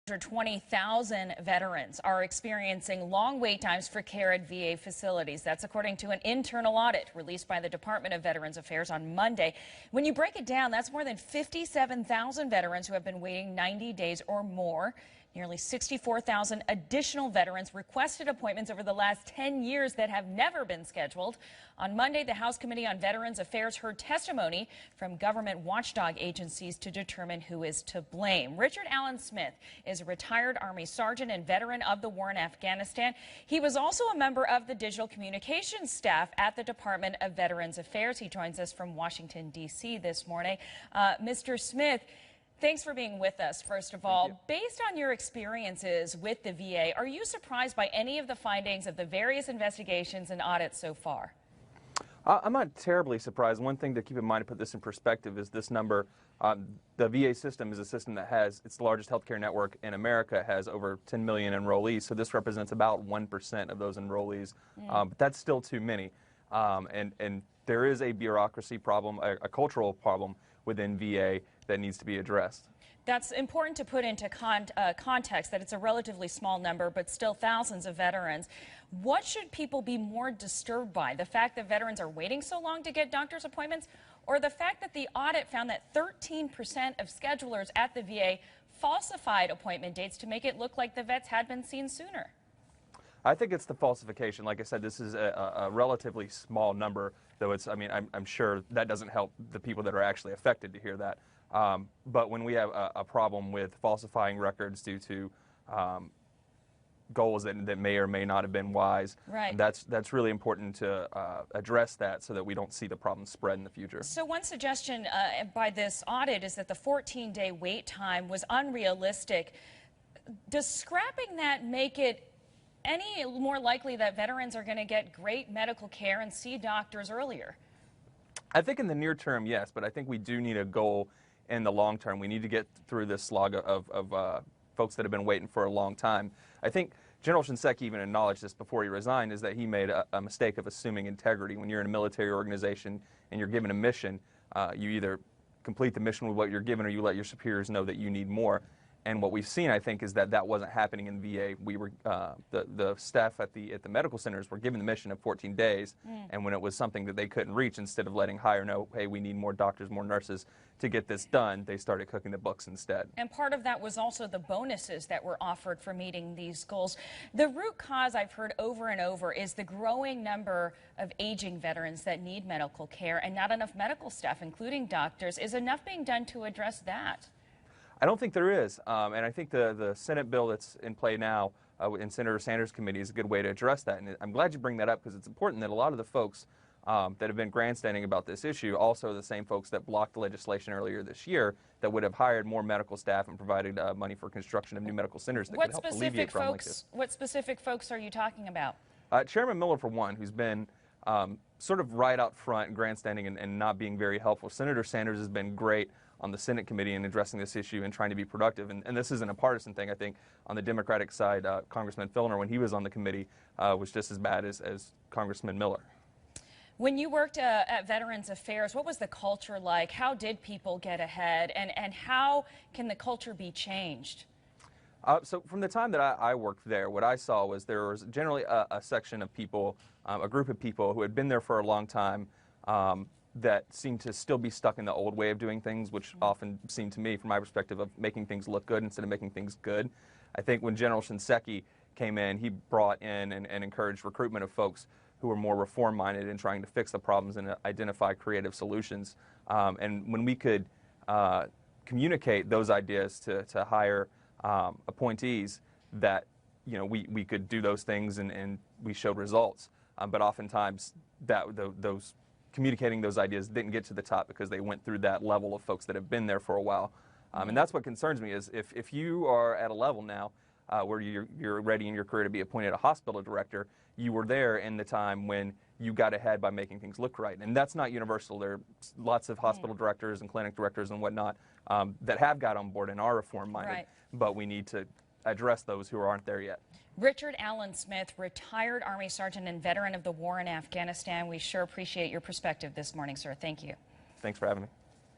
20,000 veterans are experiencing long wait times for care at VA facilities. That's according to an internal audit released by the Department of Veterans Affairs on Monday. When you break it down, that's more than 57,000 veterans who have been waiting 90 days or more. Nearly 64,000 additional veterans requested appointments over the last 10 years that have never been scheduled. On Monday, the House Committee on Veterans Affairs heard testimony from government watchdog agencies to determine who is to blame. Richard Allen Smith is a retired Army sergeant and veteran of the war in Afghanistan. He was also a member of the digital communications staff at the Department of Veterans Affairs. He joins us from Washington, D.C. this morning. Mr. Smith, thanks for being with us, first of all. Based on your experiences with the VA, are you surprised by any of the findings of the various investigations and audits so far? I'm not terribly surprised. One thing to keep in mind to put this in perspective is this number. The VA system is a system that it's the largest healthcare network in America, has over 10 million enrollees, so this represents about 1% of those enrollees. But that's still too many. And there is a bureaucracy problem, a cultural problem within VA that needs to be addressed. That's important to put into context, that it's a relatively small number, but still thousands of veterans. What should people be more disturbed by? The fact that veterans are waiting so long to get doctor's appointments, or the fact that the audit found that 13% of schedulers at the VA falsified appointment dates to make it look like the vets had been seen sooner? I think it's the falsification. Like I said, this is a relatively small number, though I'm sure that doesn't help the people that are actually affected to hear that. But when we have a problem with falsifying records due to goals that may or may not have been wise, right, that's really important to address that so that we don't see the problem spread in the future. So one suggestion by this audit is that the 14-day wait time was unrealistic. Does scrapping that make it any more likely that veterans are going to get great medical care and see doctors earlier? I think in the near term, yes, but I think we do need a goal in the long term. We need to get through this slog of folks that have been waiting for a long time. I think General Shinseki even acknowledged this before he resigned, is that he made a mistake of assuming integrity. When you're in a military organization and you're given a mission, you either complete the mission with what you're given or you let your superiors know that you need more. And what we've seen, I think, is that that wasn't happening in VA. We were the staff at the medical centers were given the mission of 14 days, and when it was something that they couldn't reach, instead of letting hire know, hey, we need more doctors, more nurses to get this done, they started cooking the books instead. And part of that was also the bonuses that were offered for meeting these goals. The root cause, I've heard over and over, is the growing number of aging veterans that need medical care and not enough medical staff, including doctors. Is enough being done to address that? I don't think there is, and I think the Senate bill that's in play now in Senator Sanders' committee is a good way to address that. And I'm glad you bring that up, because it's important that a lot of the folks that have been grandstanding about this issue also are the same folks that blocked the legislation earlier this year that would have hired more medical staff and provided money for construction of new medical centers that could help alleviate problems like this. What specific folks are you talking about? Chairman Miller, for one, who's been sort of right out front, grandstanding and not being very helpful. Senator Sanders has been great on the Senate committee in addressing this issue and trying to be productive. And this isn't a partisan thing. I think on the Democratic side, Congressman Filner, when he was on the committee, was just as bad as Congressman Miller. When you worked at Veterans Affairs, what was the culture like? How did people get ahead? And how can the culture be changed? So from the time that I worked there, what I saw was there was generally a section of people, a group of people who had been there for a long time, that seemed to still be stuck in the old way of doing things, which often seemed to me, from my perspective, of making things look good instead of making things good. I think when General Shinseki came in, he brought in and encouraged recruitment of folks who were more reform-minded in trying to fix the problems and identify creative solutions. And when we could communicate those ideas to hire appointees, that we could do those things and we showed results. But oftentimes those communicating those ideas didn't get to the top because they went through that level of folks that have been there for a while. And that's what concerns me, is if you are at a level now where you're ready in your career to be appointed a hospital director, you were there in the time when you got ahead by making things look right. And that's not universal. There are lots of hospital directors and clinic directors and whatnot that have got on board and are reform-minded, but we need to address those who aren't there yet. Richard Allen Smith, retired Army sergeant and veteran of the war in Afghanistan. We sure appreciate your perspective this morning, sir. Thank you. Thanks for having me.